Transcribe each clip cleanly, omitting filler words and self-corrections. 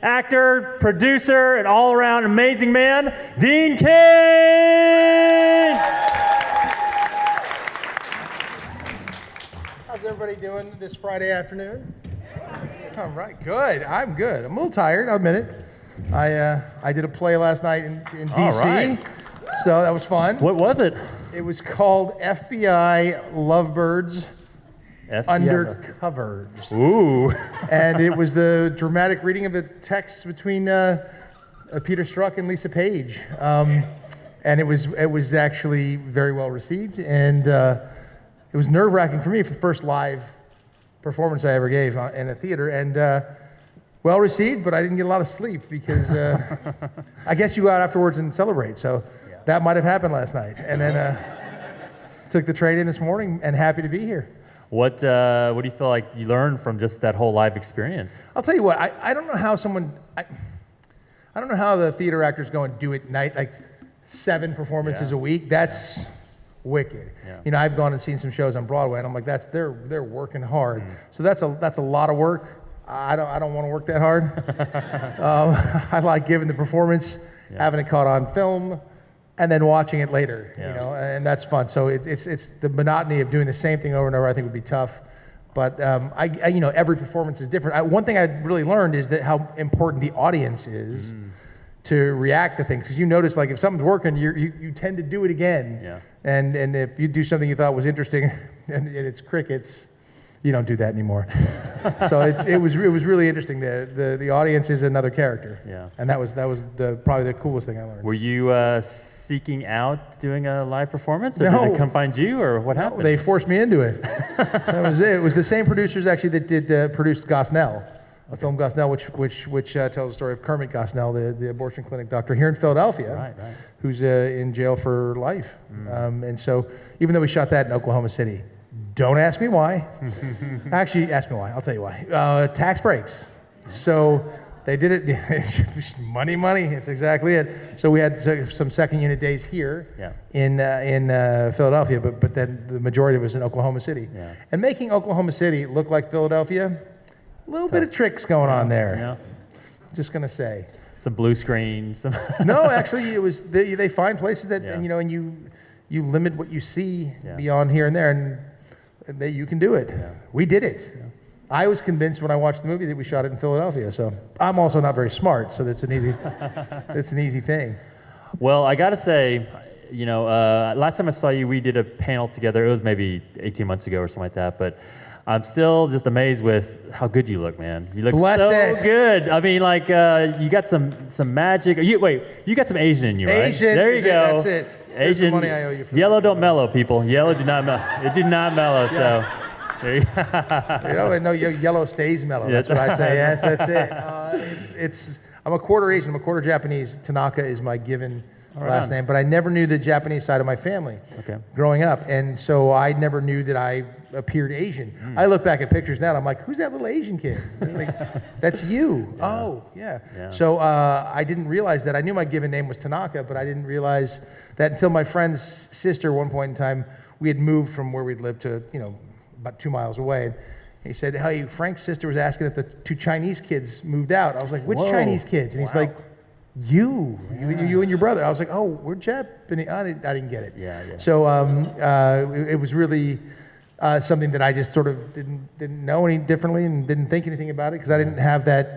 actor, producer, and all-around amazing man, Dean Cain! How's everybody doing this Friday afternoon? All right, good. I'm good. I'm a little tired, I'll admit it. I did a play last night in DC, right. So that was fun. What was it? It was called FBI Lovebirds Undercovers. Ooh. And it was the dramatic reading of the text between Peter Strzok and Lisa Page. And it was actually very well received, and it was nerve-wracking for me for the first live performance I ever gave in a theater, and well received, but I didn't get a lot of sleep because I guess you go out afterwards and celebrate, so that might have happened last night. And then took the train in this morning and happy to be here. What do you feel like you learned from just that whole live experience? I'll tell you what, I don't know how I don't know how the theater actors go and do it night, like 7 performances a week. That's wicked. Yeah. You know, I've gone and seen some shows on Broadway, and I'm like, they're working hard. So that's a lot of work. I don't want to work that hard. I like giving the performance, having it caught on film, and then watching it later. You know, and that's fun. So it's the monotony of doing the same thing over and over. I think would be tough. But I you know, every performance is different. One thing I really learned is that how important the audience is to react to things, because you notice, like, if something's working, you tend to do it again. Yeah. And if you do something you thought was interesting and it's crickets, you don't do that anymore. So it was really interesting. The audience is another character. Yeah. And that was probably the coolest thing I learned. Were you seeking out doing a live performance, or No. did it come find you, or what happened? They forced me into it. That was it. It was the same producers actually that did produced Gosnell. A film Gosnell, which tells the story of Kermit Gosnell, the abortion clinic doctor here in Philadelphia, who's in jail for life. And so, even though we shot that in Oklahoma City, don't ask me why. Actually, ask me why. I'll tell you why. Tax breaks. So they did it. money. It's exactly it. So we had some second unit days here in Philadelphia, but then the majority was in Oklahoma City. Yeah. And making Oklahoma City look like Philadelphia. A little bit of tricks going on there. Yeah. Just gonna say. Some blue screens. No, actually, it was they find places that and you limit what you see beyond here and there, and you can do it. Yeah. We did it. Yeah. I was convinced when I watched the movie that we shot it in Philadelphia. So I'm also not very smart, so that's an easy thing. Well, I gotta say, you know, last time I saw you, we did a panel together. It was maybe 18 months ago or something like that, but I'm still just amazed with how good you look, man. You look so good. I mean, like, you got some magic. You got some Asian in you, right? Asian. There you go. That's it. Asian. The money I owe you for yellow don't mellow, people. Yellow do not mellow. It did not mellow, so. There you go. No, yellow stays mellow. That's what I say. Yes, that's it. I'm a quarter Asian. I'm a quarter Japanese. Tanaka is my given last name, but I never knew the Japanese side of my family growing up, and so I never knew that I appeared Asian. I look back at pictures now, and I'm like, who's that little Asian kid? Like, that's you. Yeah. Oh, yeah. So I didn't realize that. I knew my given name was Tanaka, but I didn't realize that until my friend's sister, one point in time, we had moved from where we'd lived to, about 2 miles away. And he said, hey, Frank's sister was asking if the 2 Chinese kids moved out. I was like, which Chinese kids? And he's like, you and your brother. I was like, oh, we're Japanese. I didn't get it. Yeah. So it was really something that I just sort of didn't know any differently and didn't think anything about it, because I didn't have that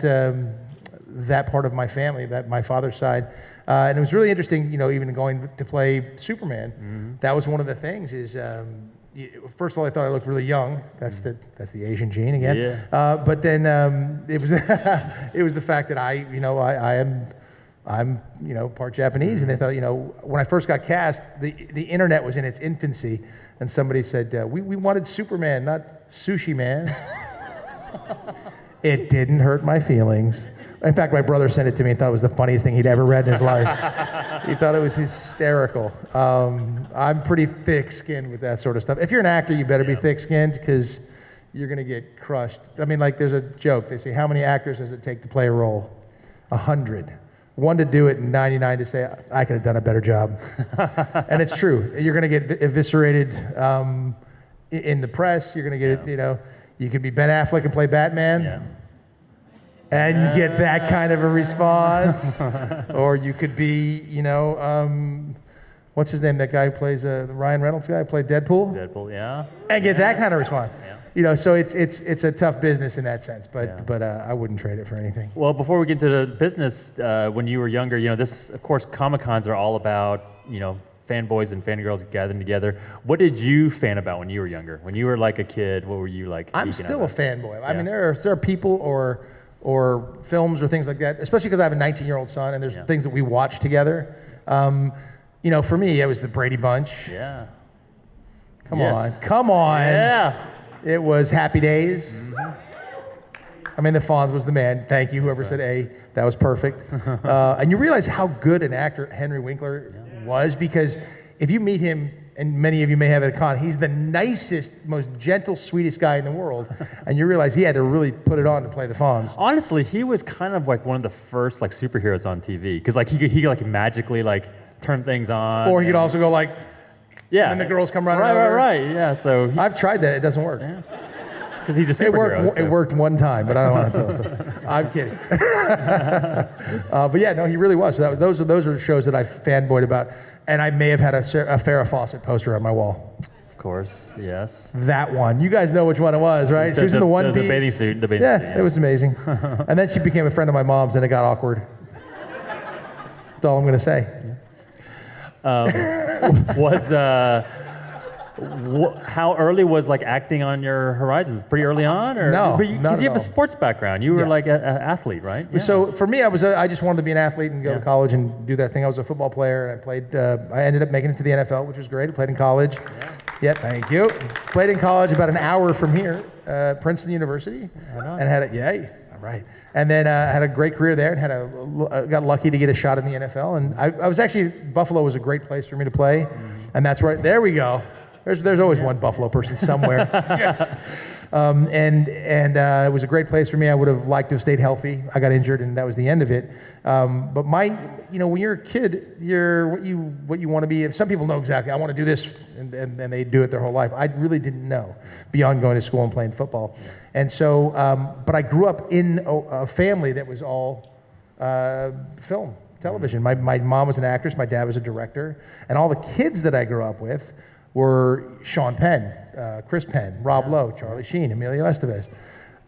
part of my family, that my father's side. And it was really interesting, even going to play Superman. Mm-hmm. That was one of the things is, first of all, I thought I looked really young. That's the Asian gene again. Yeah. But then it was it was the fact that I'm part Japanese, and they thought, when I first got cast, the internet was in its infancy, and somebody said, we wanted Superman, not Sushi Man. It didn't hurt my feelings. In fact, my brother sent it to me and thought it was the funniest thing he'd ever read in his life. He thought it was hysterical. I'm pretty thick-skinned with that sort of stuff. If you're an actor, you better be thick-skinned, because you're going to get crushed. I mean, like, there's a joke. They say, how many actors does it take to play a role? 100. 1 to do it, and 99 to say, I could have done a better job. And it's true. You're going to get eviscerated in the press. You're going to get, you could be Ben Affleck and play Batman. Yeah. and get that kind of a response. Or you could be, what's his name? That guy who plays the Ryan Reynolds guy who played Deadpool. Deadpool, yeah. And get that kind of response. Yeah. So it's a tough business in that sense, but I wouldn't trade it for anything. Well, before we get into the business, when you were younger, this, of course, Comic-Cons are all about, fanboys and fangirls gathering together. What did you fan about when you were younger? When you were like a kid, what were you like? I'm still a fanboy. I mean, there are people or films or things like that, especially because I have a 19-year-old son and there's things that we watch together. For me, it was the Brady Bunch. Yeah. Come on. Yeah. It was Happy Days. I mean, the Fonz was the man. Thank you, whoever said A. That was perfect. And you realize how good an actor Henry Winkler was, because if you meet him, and many of you may have at a con, he's the nicest, most gentle, sweetest guy in the world. And you realize he had to really put it on to play the Fonz. Honestly, he was kind of like one of the first like superheroes on TV, because like he could like magically like turn things on. Or he could also go like, yeah, and then the girls come running over. Right, yeah. So I've tried that; it doesn't work. Yeah. Because he's a superhero. It worked one time, but I don't want to tell us. I'm kidding. But yeah, no, he really was. So those are the shows that I fanboyed about, and I may have had a Farrah Fawcett poster on my wall. Of course, yes. That one. You guys know which one it was, right? She was in the one piece. The bathing suit. Yeah, it was amazing. And then she became a friend of my mom's, and it got awkward. That's all I'm going to say. How early was like acting on your horizons? Pretty early on, or no? Because you have a sports background. You were like an athlete, right? Yeah. So for me, I just wanted to be an athlete and go to college and do that thing. I was a football player, and I played. I ended up making it to the NFL, which was great. I played in college. Yeah, thank you. Played in college about an hour from here, Princeton University, and had a right. And then had a great career there, and got lucky to get a shot in the NFL. And I was actually, Buffalo was a great place for me to play, and that's right. There we go. There's always one Buffalo person somewhere. Yes. And it was a great place for me. I would have liked to have stayed healthy. I got injured, and that was the end of it. But when you're a kid, you're what you want to be. And some people know exactly. I want to do this, and they do it their whole life. I really didn't know beyond going to school and playing football. And so, but I grew up in a family that was all film, television. My mom was an actress. My dad was a director, and all the kids that I grew up with were Sean Penn, Chris Penn, Rob Lowe, Charlie Sheen, Emilio Estevez,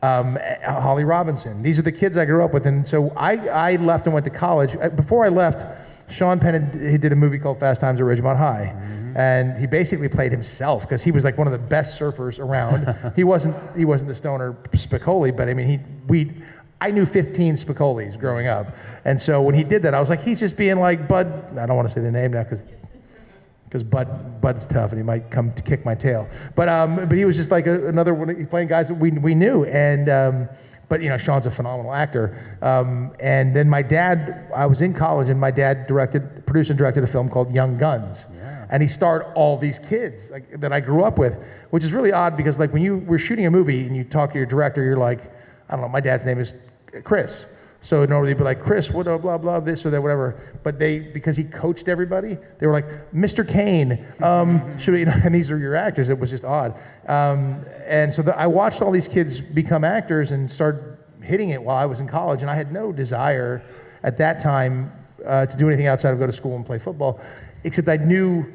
Holly Robinson. These are the kids I grew up with. And so I left and went to college. Before I left, Sean Penn he did a movie called Fast Times at Ridgemont High. And he basically played himself because he was like one of the best surfers around. He wasn't the stoner Spicoli, but I mean, I knew 15 Spicolis growing up. And so when he did that, I was like, he's just being like Bud. I don't want to say the name now because Bud's tough and he might come to kick my tail. But he was just like another one playing guys that we knew. And but Sean's a phenomenal actor. And then my dad, I was in college, and my dad produced and directed a film called Young Guns. Yeah. And he starred all these kids that I grew up with, which is really odd because like when you were shooting a movie and you talk to your director, you're like, I don't know, my dad's name is Chris. So normally they'd be like, Chris, what, blah, blah, this or that, whatever. But because he coached everybody, they were like, Mr. Cain, should we, and these are your actors. It was just odd. And so I watched all these kids become actors and start hitting it while I was in college. And I had no desire at that time to do anything outside of go to school and play football, except I knew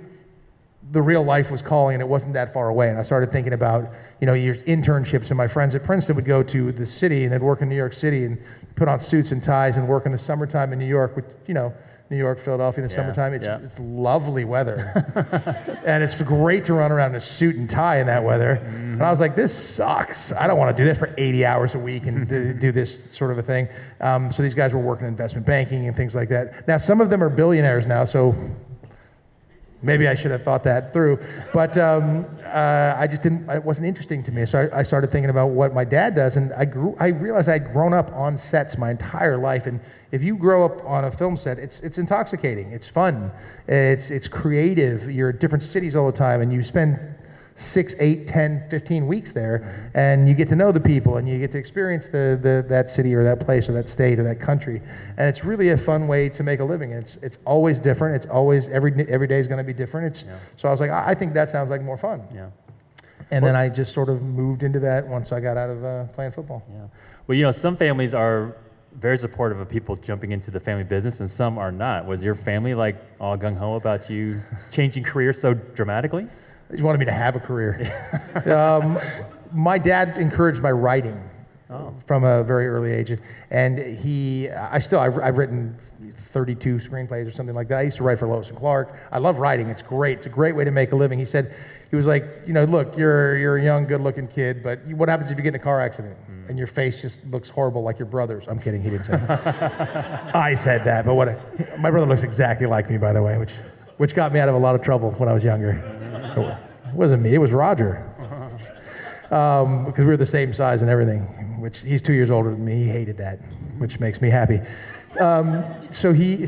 the real life was calling, and it wasn't that far away. And I started thinking about, your internships, and my friends at Princeton would go to the city and they'd work in New York City and put on suits and ties and work in the summertime in New York, which, New York, Philadelphia in the summertime, it's lovely weather. And it's great to run around in a suit and tie in that weather. And I was like, this sucks. I don't want to do this for 80 hours a week and do this sort of a thing. So these guys were working in investment banking and things like that. Now, some of them are billionaires now, so maybe I should have thought that through, but I just didn't. It wasn't interesting to me. So I started thinking about what my dad does, and I realized I'd grown up on sets my entire life. And if you grow up on a film set, it's intoxicating. It's fun. It's creative. You're at different cities all the time, and you spend 6, 8, 10, 15 weeks there, and you get to know the people, and you get to experience that city or that place or that state or that country, and it's really a fun way to make a living. It's always different. It's always every day is going to be different. So I was like, I think that sounds like more fun. Yeah. And then I just sort of moved into that once I got out of playing football. Yeah. Well, you know, some families are very supportive of people jumping into the family business, and some are not. Was your family like all gung-ho about you changing careers so dramatically? He wanted me to have a career. My dad encouraged my writing from a very early age, and I've written 32 screenplays or something like that. I used to write for Lois and Clark. I love writing. It's great. It's a great way to make a living. He was like, you know, look, you're a young, good-looking kid, but what happens if you get in a car accident and your face just looks horrible like your brother's? I'm kidding. He didn't say that. I said that, but my brother looks exactly like me, by the way, which got me out of a lot of trouble when I was younger. It wasn't me. It was Roger. Because we were the same size and everything, which he's 2 years older than me. He hated that, which makes me happy. So he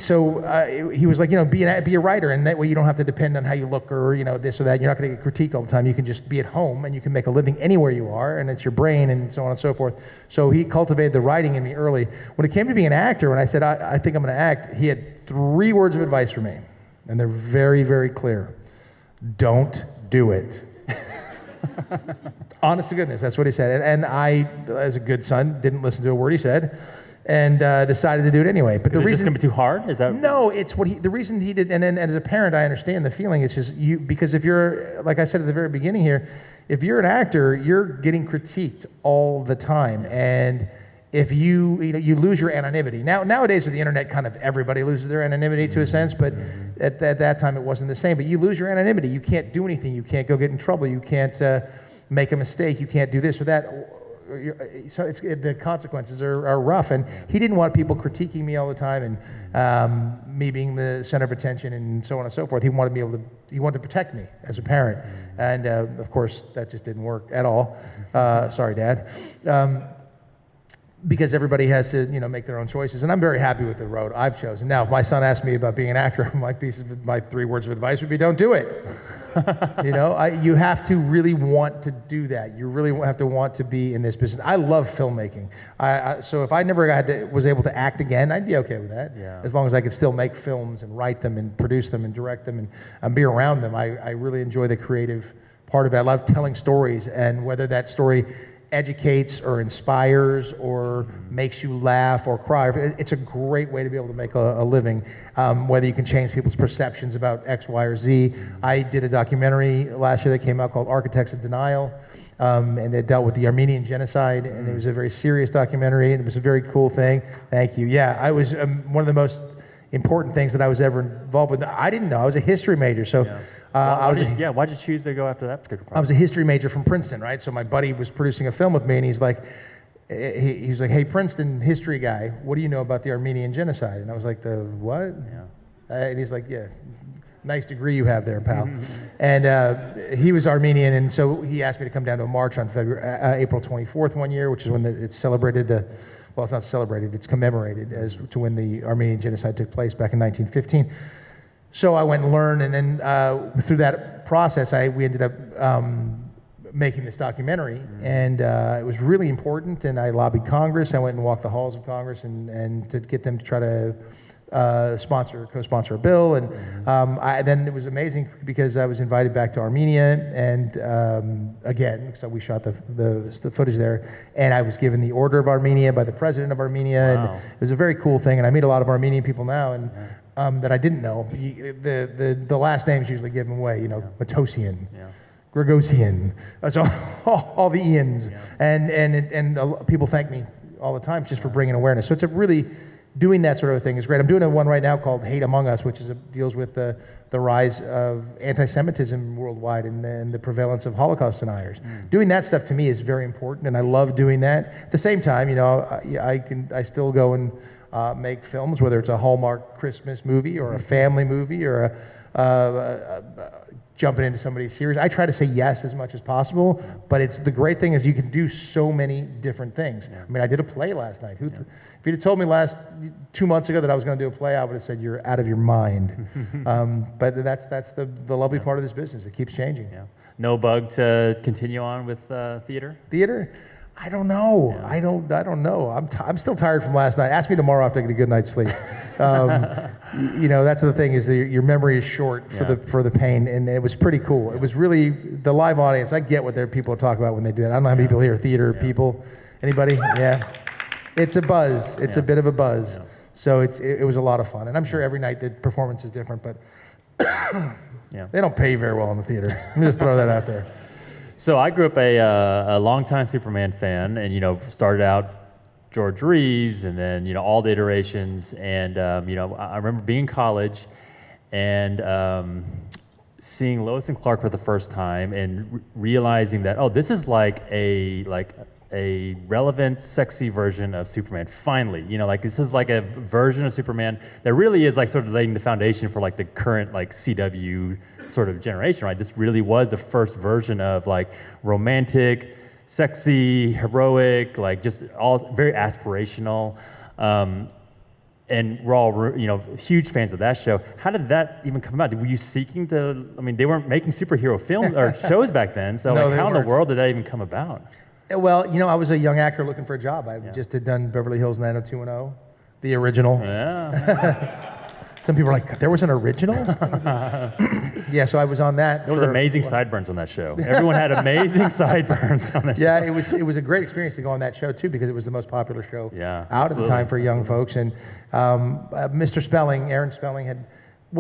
was like, you know, be a writer, and that way you don't have to depend on how you look or, you know, this or that. You're not going to get critiqued all the time. You can just be at home and you can make a living anywhere you are, and it's your brain and so on and so forth. So he cultivated the writing in me early. When it came to being an actor, when I said, I think I'm going to act, he had 3 words of advice for me, and they're very, very clear. Don't do it. Honest to goodness, that's what he said. And I, as a good son, didn't listen to a word he said, and decided to do it anyway. But the reason it's going to be too hard? Is that no? It's the reason he did. And then as a parent, I understand the feeling. It's just because if you're, like I said at the very beginning here, if you're an actor, you're getting critiqued all the time, and if you lose your anonymity. Nowadays with the internet, kind of everybody loses their anonymity to a sense, but at that time it wasn't the same. But you lose your anonymity. You can't do anything. You can't go get in trouble. You can't make a mistake. You can't do this or that. So the consequences are rough. And he didn't want people critiquing me all the time and me being the center of attention and so on and so forth. He wanted to protect me as a parent. And of course, that just didn't work at all. Sorry, Dad. Because everybody has to, you know, make their own choices, and I'm very happy with the road I've chosen. Now, if my son asked me about being an actor, my 3 words of advice would be, don't do it. You know, you have to really want to do that. You really have to want to be in this business. I love filmmaking. So if I never was able to act again, I'd be okay with that. Yeah. As long as I could still make films and write them and produce them and direct them and be around them. I really enjoy the creative part of it. I love telling stories, and whether that story educates or inspires or makes you laugh or cry. It's a great way to be able to make a living, whether you can change people's perceptions about X, Y, or Z. I did a documentary last year that came out called Architects of Denial, and it dealt with the Armenian genocide, and it was a very serious documentary, and it was a very cool thing. Thank you. Yeah, I was one of the most important things that I was ever involved with. I didn't know. I was a history major, so... why'd you choose to go after that particular part? I was a history major from Princeton, right? So my buddy was producing a film with me, and he's like, hey, Princeton history guy, what do you know about the Armenian genocide? And I was like, the what? Yeah. And he's like, yeah, nice degree you have there, pal. And he was Armenian, and so he asked me to come down to a march on April 24th one year, which is when it's celebrated. Well, it's not celebrated; it's commemorated as to when the Armenian genocide took place back in 1915. So I went and learned, and then through that process, we ended up making this documentary, and it was really important, and I lobbied Congress. I went and walked the halls of Congress and to get them to try to co-sponsor a bill, and then it was amazing because I was invited back to Armenia, and again, so we shot the footage there, and I was given the Order of Armenia by the president of Armenia, Wow. and it was a very cool thing, and I meet a lot of Armenian people now, and that I didn't know. The last names usually give them away, you know, Matosian, Gregosian, that's all the Ians, and people thank me all the time just for bringing awareness. So it's a really, doing that sort of thing is great. I'm doing one right now called Hate Among Us, which deals with the rise of anti-Semitism worldwide and the prevalence of Holocaust deniers. Doing that stuff to me is very important, and I love doing that. At the same time, you know, I still go and make films, whether it's a Hallmark Christmas movie or a family movie or jumping into somebody's series. I try to say yes as much as possible, but the great thing is you can do so many different things. I mean, I did a play last night. If you'd have told me 2 months ago that I was going to do a play, I would have said you're out of your mind. But that's the lovely part of this business. It keeps changing. Yeah. No bug to continue on with theater? Theater? I don't know. Yeah. I don't know. I'm still tired from last night. Ask me tomorrow after I get a good night's sleep. That's the thing is your memory is short for the pain, and it was pretty cool. It was really the live audience. I get what people talk about when they do that. I don't know how many people here, theater people. Anybody? Yeah. It's a buzz. It's a bit of a buzz. Yeah. So it was a lot of fun, and I'm sure every night the performance is different, but they don't pay very well in the theater. Let me just throw that out there. So I grew up a longtime Superman fan, and started out George Reeves, and then all the iterations, and I remember being in college and seeing Lois and Clark for the first time, and realizing that this is like a relevant, sexy version of Superman. Finally, this is like a version of Superman that really is like sort of laying the foundation for like the current like CW sort of generation, right? This really was the first version of like romantic, sexy, heroic, like just all very aspirational. And we're all, huge fans of that show. How did that even come about? Were you seeking to? I mean, they weren't making superhero films or shows back then. So no, like, how weren't. in the world did that even come about? Well, I was a young actor looking for a job. I just had done Beverly Hills 90210, the original. Yeah. Some people are like, there was an original? Yeah, so I was on that. There was amazing sideburns on that show. Everyone had amazing sideburns on that show. Yeah, it was a great experience to go on that show, too, because it was the most popular show out at the time for young folks. And Mr. Spelling, Aaron Spelling,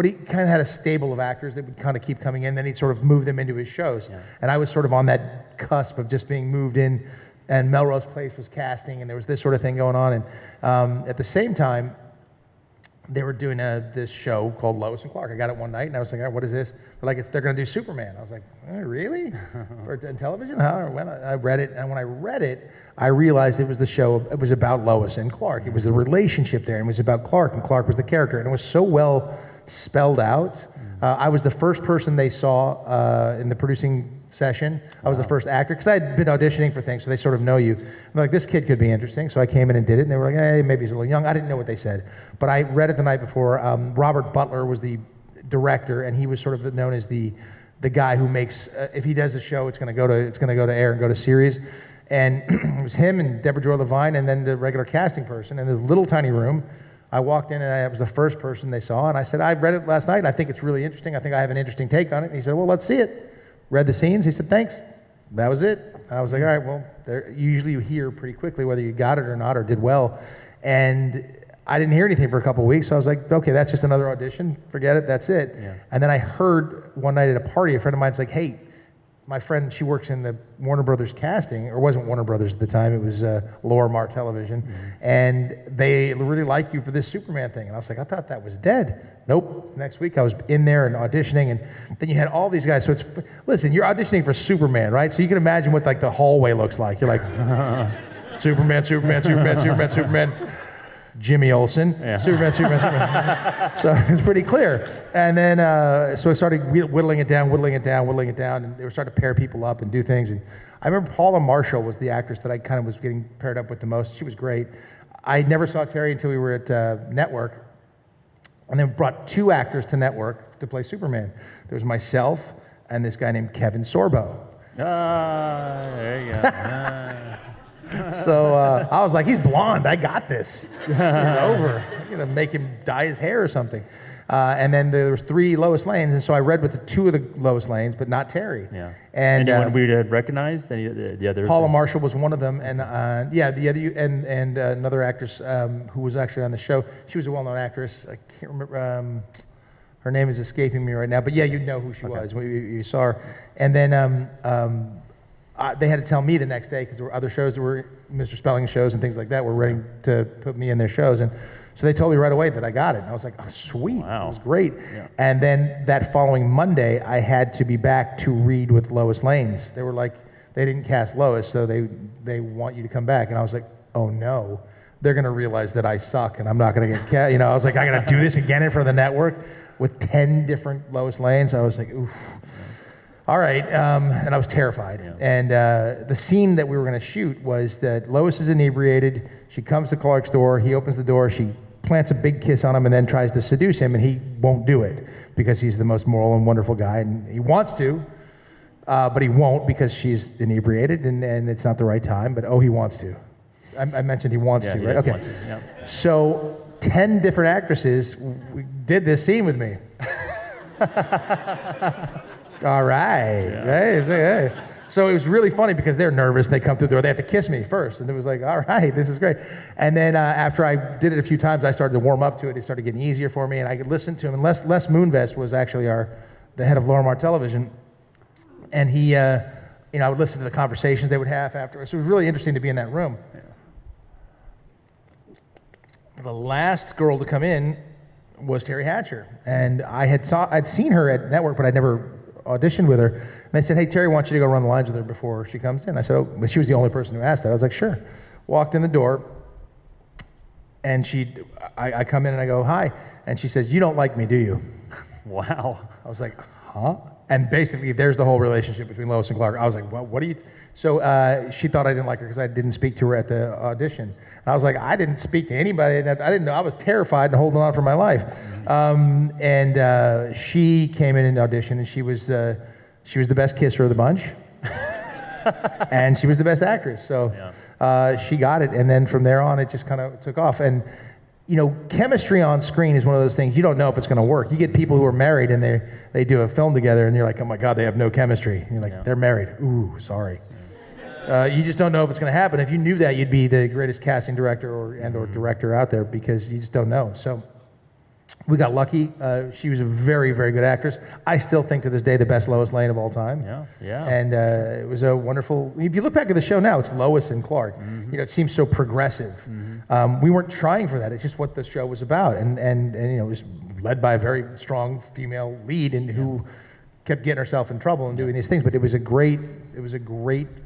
he kind of had a stable of actors that would kind of keep coming in. Then he'd sort of move them into his shows. Yeah. And I was sort of on that cusp of just being moved in. And Melrose Place was casting, and there was this sort of thing going on. And at the same time, they were doing this show called Lois and Clark. I got it one night, and I was like, what is this? They're like, they're going to do Superman. I was like, really? For television? How? When? I read it, and when I read it, I realized it was the show. It was about Lois and Clark. It was the relationship there, and it was about Clark, and Clark was the character. And it was so well spelled out. I was the first person they saw in the producing session. I was the first actor, because I had been auditioning for things, so they sort of know you. I'm like, this kid could be interesting, so I came in and did it, and they were like, hey, maybe he's a little young. I didn't know what they said, but I read it the night before. Robert Butler was the director, and he was sort of known as the guy who makes, if he does the show, it's going to go to air and go to series. And it was him and Deborah Joy Levine, and then the regular casting person in this little tiny room. I walked in, and I was the first person they saw, and I said, I read it last night, and I think it's really interesting. I think I have an interesting take on it. And he said, well, let's see it. Read the scenes. He said, thanks. That was it. And I was like, all right, well, usually you hear pretty quickly whether you got it or not or did well. And I didn't hear anything for a couple of weeks, so I was like, okay, that's just another audition. Forget it. That's it. Yeah. And then I heard one night at a party, a friend of mine's like, hey, my friend, she works in the Warner Brothers casting, or wasn't Warner Brothers at the time, it was Lorimar Television, and they really like you for this Superman thing. And I was like, I thought that was dead. Nope. Next week I was in there and auditioning, and then you had all these guys. So listen, you're auditioning for Superman, right? So you can imagine what like the hallway looks like. You're like, Superman, Superman, Superman, Superman, Superman. Jimmy Olsen, Superman. So it's pretty clear. And then, so I started whittling it down, and they were starting to pair people up and do things. And I remember Paula Marshall was the actress that I kind of was getting paired up with the most. She was great. I never saw Terry until we were at Network, and then brought two actors to Network to play Superman. There was myself and this guy named Kevin Sorbo. There you go. So I was like, he's blonde. I got this. It's over. I'm going to make him dye his hair or something. And then there was 3 Lois Lanes, and so I read with the 2 of the Lois Lanes, but not Terry. Yeah. And anyone we had recognized? Any the other? Paula Marshall was one of them, and the other, and another actress who was actually on the show. She was a well-known actress. I can't remember. Her name is escaping me right now, but yeah, you know who she was. You saw her. And then they had to tell me the next day, because there were other shows that were Mr. Spelling shows and things like that were ready to put me in their shows. And so they told me right away that I got it. And I was like, oh, sweet. Wow. It was great. Yeah. And then that following Monday, I had to be back to read with Lois Lanes. They were like, they didn't cast Lois, so they want you to come back. And I was like, oh no, they're going to realize that I suck and I'm not going to get cast. I was like, I got to do this again in front of the network with 10 different Lois Lanes. I was like, oof. All right, and I was terrified. Yeah. And the scene that we were going to shoot was that Lois is inebriated. She comes to Clark's door. He opens the door. She plants a big kiss on him and then tries to seduce him, and he won't do it because he's the most moral and wonderful guy, and he wants to, but he won't because she's inebriated, and it's not the right time, but he wants to. I mentioned he wants to, right? Okay. Yeah. So 10 different actresses did this scene with me. All right. Hey. So it was really funny because they're nervous. They come through the door. They have to kiss me first. And it was like, all right, this is great. And then after I did it a few times, I started to warm up to it. It started getting easier for me, and I could listen to him. And Les Moonves was actually the head of Lorimar Television. And he, I would listen to the conversations they would have afterwards. So it was really interesting to be in that room. Yeah. The last girl to come in was Terry Hatcher. And I'd seen her at Network, but I'd never auditioned with her. And they said, hey, Terry wants you to go run the lines with her before she comes in. I said, oh, but she was the only person who asked that. I was like, sure. Walked in the door, and I come in and I go, hi. And she says, you don't like me, do you? Wow. I was like, huh? And basically, there's the whole relationship between Lois and Clark. I was like, well, what are you? So she thought I didn't like her because I didn't speak to her at the audition. And I was like, I didn't speak to anybody. I didn't know. I was terrified and holding on for my life. And she came in an audition, and she was the best kisser of the bunch. And she was the best actress. So she got it. And then from there on, it just kind of took off. And chemistry on screen is one of those things you don't know if it's going to work. You get people who are married and they do a film together, and you're like, oh my God, they have no chemistry. And you're like, they're married. Ooh, sorry. You just don't know if it's going to happen. If you knew that, you'd be the greatest casting director or director out there, because you just don't know. So we got lucky. She was a very, very good actress. I still think to this day the best Lois Lane of all time. Yeah. And it was a wonderful. If you look back at the show now, it's Lois and Clark. Mm-hmm. It seems so progressive. Mm-hmm. We weren't trying for that. It's just what the show was about, and it was led by a very strong female lead, and who kept getting herself in trouble and doing these things. But it was a great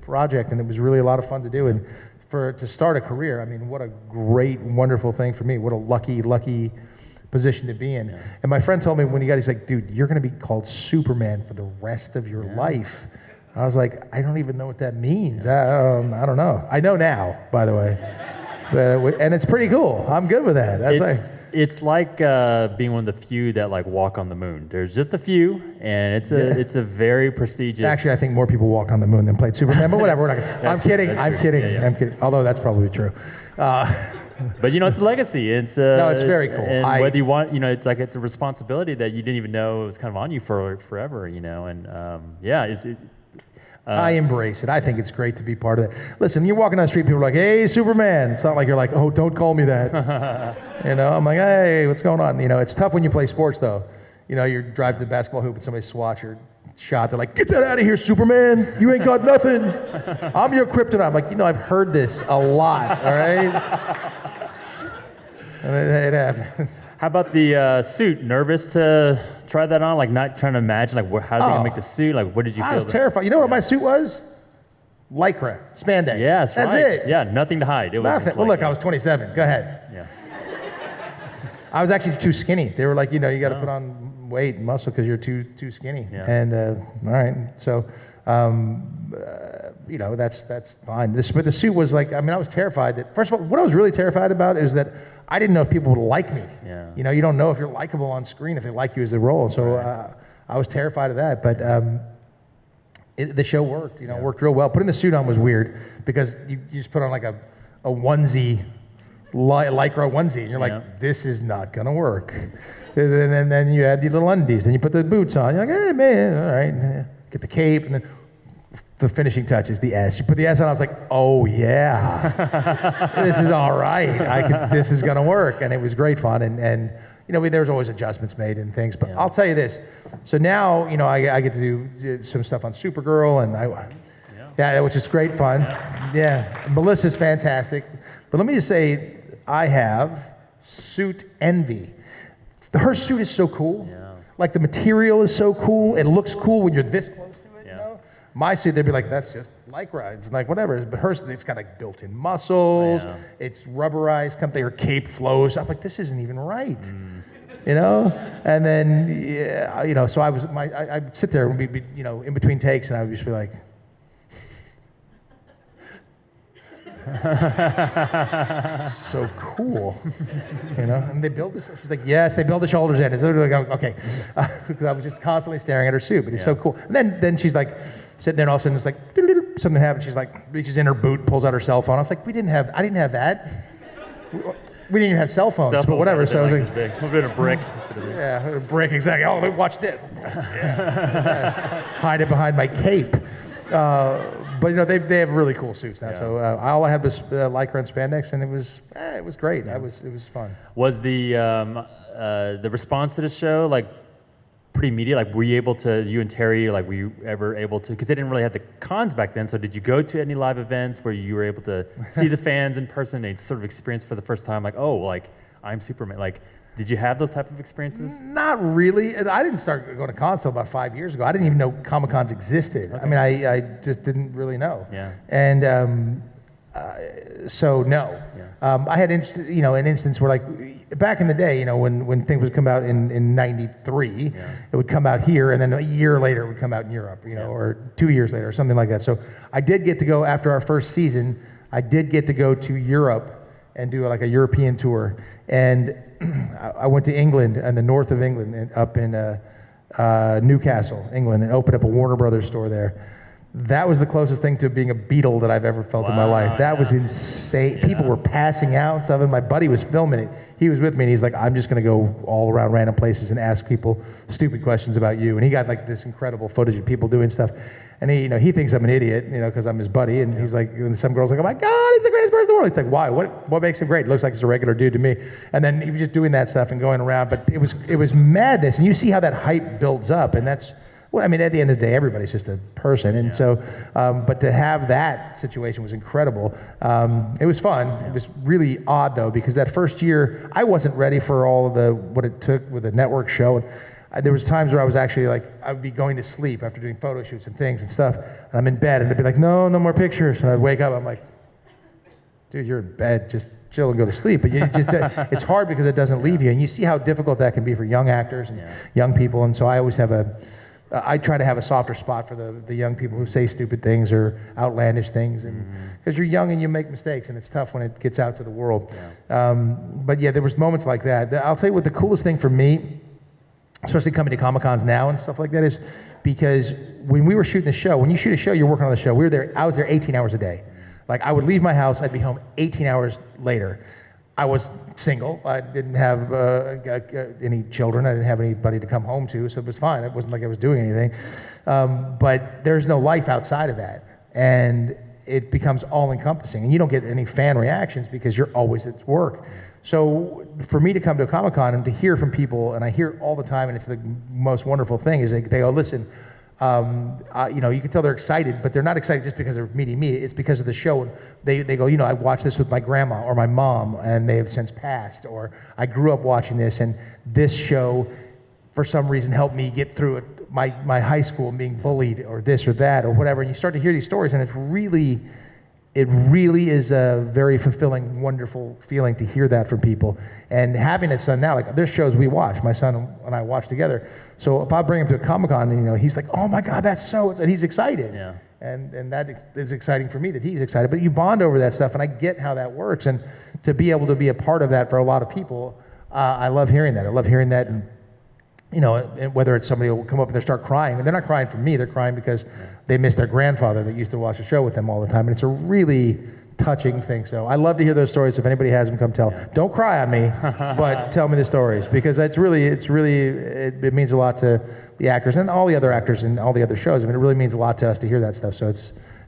project, and it was really a lot of fun to do. And to start a career, I mean, what a great, wonderful thing for me. What a lucky position to be in. And my friend told me when he got, he's like, dude, you're going to be called Superman for the rest of your life. I was like, I don't even know what that means. I don't know. I know now, by the way. And it's pretty cool. I'm good with that. It's like being one of the few that walk on the moon. There's just a few, and it's a very prestigious. Actually, I think more people walked on the moon than played Superman. But whatever, we're not gonna. I'm kidding. I'm kidding. Although that's probably true. But it's a legacy. It's no, it's very cool. And whether you want, it's a responsibility that you didn't even know it was kind of on you for forever. And I embrace it. I think it's great to be part of it. Listen, you're walking down the street, people are like, hey, Superman. It's not like you're like, oh, don't call me that. I'm like, hey, what's going on? It's tough when you play sports, though. You're driving to the basketball hoop and somebody swats your shot. They're like, get that out of here, Superman. You ain't got nothing. I'm your kryptonite. I'm like, I've heard this a lot, all right? And it happens. How about the suit? Nervous to try that on? Not trying to imagine, how are they going to make the suit? What did you feel? I was terrified. You know what my suit was? Lycra, spandex. Yeah, that's right. it. Yeah, nothing to hide. It was nothing. Well, look, I was 27. Go ahead. Yeah. I was actually too skinny. They were like, you got to put on weight and muscle because you're too skinny. Yeah. And all right, so that's fine. But the suit was I was terrified that. First of all, what I was really terrified about is that I didn't know if people would like me. Yeah. You don't know if you're likable on screen if they like you as a role. So I was terrified of that. But the show worked. It worked real well. Putting the suit on was weird because you just put on a onesie, lycra onesie, and you're like, this is not gonna work. And then you add the little undies, and you put the boots on. You're like, hey man, all right. Get the cape, and then the finishing touch is the S. You put the S on, I was like, oh yeah, this is all right. This is gonna work, and it was great fun. And there's always adjustments made and things. But I'll tell you this. So now, I get to do some stuff on Supergirl, and which is great fun. Yeah, Melissa's fantastic. But let me just say, I have suit envy. Her suit is so cool. Yeah. The material is so cool. It looks cool when you're this close to it. My suit, they'd be like, that's just lycra. It's whatever. But hers, it's got built-in muscles. Yeah. It's rubberized. Her cape flows. I'm like, this isn't even right. And then so I'd sit there and be in between takes, and I would just be like, so cool, And they build this. She's like, yes, they build the shoulders in. It's literally like, okay, because I was just constantly staring at her suit, but it's so cool. And then she's sitting there, and all of a sudden it's like something happened. She's reaches in her boot, pulls out her cell phone. I was like, I didn't have that. We didn't even have cell phones, but whatever. So like, a little bit of brick. Yeah, a brick, exactly. Oh, watch this. Yeah. Hide it behind my cape. But they have really cool suits now. Yeah. So all I had was Lycra and spandex, and it was great. Yeah. It was fun. Was the response to the show like pretty immediate? Like, were you able to, you and Terry, like, were you ever able to, because they didn't really have the cons back then, so did you go to any live events where you were able to see the fans in person and sort of experience for the first time, like, oh, like, I'm Superman, like, did you have those type of experiences? Not really. I didn't start going to cons until about 5 years ago. I didn't even know Comic-Cons existed. Okay. I mean, I just didn't really know. Yeah. And so no. Yeah. I had an instance where, like, back in the day, when things would come out in '93, yeah. It would come out here, and then a year later it would come out in Europe, or 2 years later, or something like that. So I did get to go, after our first season, I did get to go to Europe and do like a European tour. And I went to England, and the north of England, and up in Newcastle, England, and opened up a Warner Brothers store there. That was the closest thing to being a Beatle that I've ever felt in my life. That was insane. Yeah. People were passing out and stuff, and my buddy was filming it. He was with me, and he's like, I'm just going to go all around random places and ask people stupid questions about you. And he got like this incredible footage of people doing stuff. And he thinks I'm an idiot, because I'm his buddy. And he's like, and some girl's like, oh my God, he's the greatest person in the world. He's like, why? What makes him great? He looks like he's a regular dude to me. And then he was just doing that stuff and going around. But it was madness. And you see how that hype builds up. And that's, well, I mean, at the end of the day, everybody's just a person. And so, but to have that situation was incredible. It was fun. It was really odd, though, because that first year, I wasn't ready for all of what it took with a network show. And there was times where I was actually like, I would be going to sleep after doing photo shoots and things and stuff. And I'm in bed, and they'd be like, no more pictures. And I'd wake up, I'm like, dude, you're in bed, just chill and go to sleep. But it's hard because it doesn't leave you. And you see how difficult that can be for young actors and young people. And so I always have I try to have a softer spot for the young people who say stupid things or outlandish things, and because you're young and you make mistakes, and it's tough when it gets out to the world. Yeah. But yeah, there was moments like that. I'll tell you what the coolest thing for me, especially coming to Comic-Cons now and stuff like that, is because when we were shooting the show, when you shoot a show, you're working on the show. I was there 18 hours a day. Like, I would leave my house, I'd be home 18 hours later. I was single. I didn't have any children. I didn't have anybody to come home to, so it was fine. It wasn't like I was doing anything. But there's no life outside of that. And it becomes all-encompassing. And you don't get any fan reactions because you're always at work. So for me to come to a Comic-Con and to hear from people, and I hear it all the time, and it's the most wonderful thing, is they go, listen, you can tell they're excited, but they're not excited just because they're meeting me. It's because of the show. And they go, I watched this with my grandma or my mom, and they have since passed. Or I grew up watching this, and this show, for some reason, helped me get through it. My high school being bullied, or this or that, or whatever. And you start to hear these stories, and it really is a very fulfilling, wonderful feeling to hear that from people. And having a son now, like, there's shows we watch, my son and I watch together. So if I bring him to a Comic-Con, he's like, oh my God, and he's excited. Yeah. And that is exciting for me that he's excited. But you bond over that stuff, and I get how that works. And to be able to be a part of that for a lot of people, I love hearing that. I love hearing that. And whether it's somebody will come up and they start crying, and they're not crying for me, they're crying because they miss their grandfather that used to watch the show with them all the time. And it's a really touching thing. So I love to hear those stories. If anybody has them, come tell. Don't cry on me, but tell me the stories, because it means a lot to the actors and all the other actors and all the other shows. I mean, it really means a lot to us to hear that stuff. So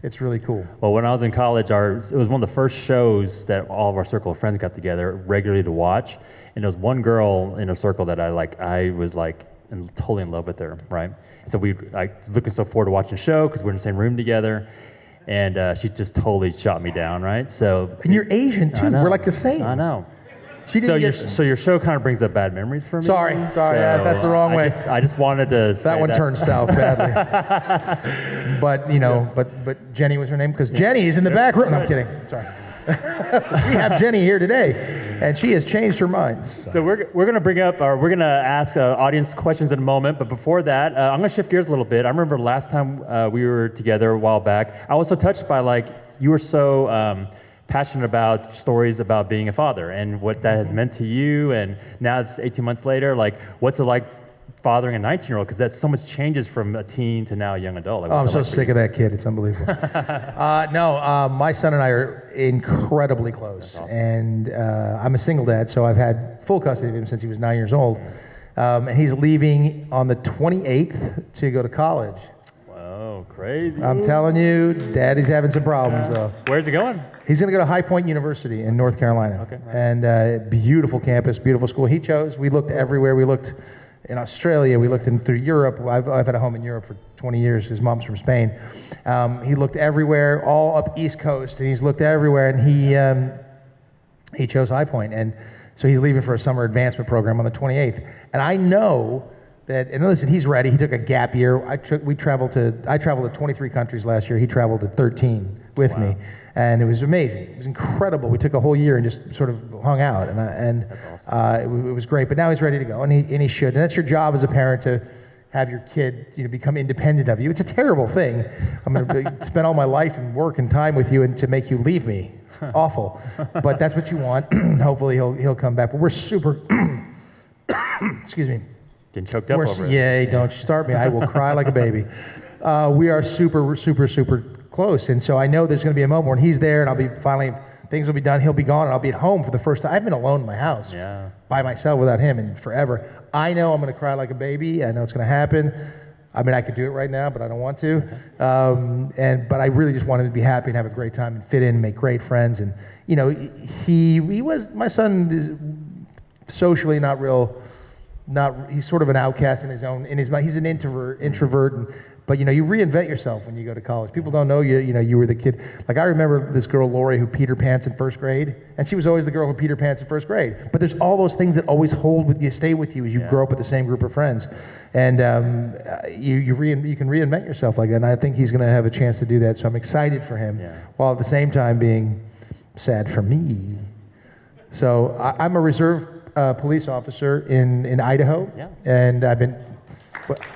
it's really cool. Well, when I was in college, it was one of the first shows that all of our circle of friends got together regularly to watch. And there was one girl in a circle that I was totally in love with her, right? So looking so forward to watching the show because we're in the same room together. And she just totally shot me down, right? So, and you're Asian too. We're like the same. I know. So your show kind of brings up bad memories for me. Sorry, that's the wrong way. I just wanted to say that one turned south badly. But Jenny was her name, because Jenny is in the back room. No, I'm kidding. Sorry. We have Jenny here today, and she has changed her mind. So we're going to ask audience questions in a moment, but before that, I'm going to shift gears a little bit. I remember last time we were together a while back, I was so touched by you were so passionate about stories about being a father and what that has meant to you, and now it's 18 months later, what's it like fathering a 19-year-old? Because that's so much changes from a teen to now a young adult. Like, I'm so sick of that kid. It's unbelievable. No, my son and I are incredibly close. Awesome. And I'm a single dad, so I've had full custody of him since he was 9 years old. And he's leaving on the 28th to go to college. Whoa, crazy. I'm telling you, Daddy's having some problems, though. Where's he going? He's going to go to High Point University in North Carolina. Okay. And beautiful campus, beautiful school. He chose. We looked everywhere. We looked in Australia. We looked through Europe. I've had a home in Europe for 20 years. His mom's from Spain. He looked everywhere, all up East Coast. And he's looked everywhere. And he chose High Point. And so he's leaving for a summer advancement program on the 28th. And I know that, and listen, he's ready. He took a gap year. I traveled to 23 countries last year. He traveled to 13 with me. And it was amazing. It was incredible. We took a whole year and just sort of hung out, and That's awesome. it was great. But now he's ready to go, and he should. And that's your job as a parent, to have your kid, become independent of you. It's a terrible thing. I'm going to spend all my life and work and time with you, and to make you leave me. It's awful. But that's what you want. Hopefully he'll come back. But we're super. Excuse me. Getting choked up over it. Yay! Don't start me. I will cry like a baby. We are super, super, super close, and so I know there's going to be a moment when he's there, and I'll be finally, things will be done, he'll be gone, and I'll be at home for the first time. I've been alone in my house by myself without him in forever. I know I'm going to cry like a baby. I know it's going to happen. I mean, I could do it right now, but I don't want to. But I really just want him to be happy and have a great time and fit in and make great friends. And he was, my son is socially not real. He's sort of an outcast in his mind. He's an introvert, but you reinvent yourself when you go to college. People don't know you were the kid. Like, I remember this girl, Lori, who Peter Pants in first grade, and she was always the girl who Peter Pants in first grade. But there's all those things that always stay with you as you grow up with the same group of friends. And you can reinvent yourself like that, and I think he's going to have a chance to do that, so I'm excited for him, while at the same time being sad for me. So I'm a reserve police officer in Idaho, and I've been.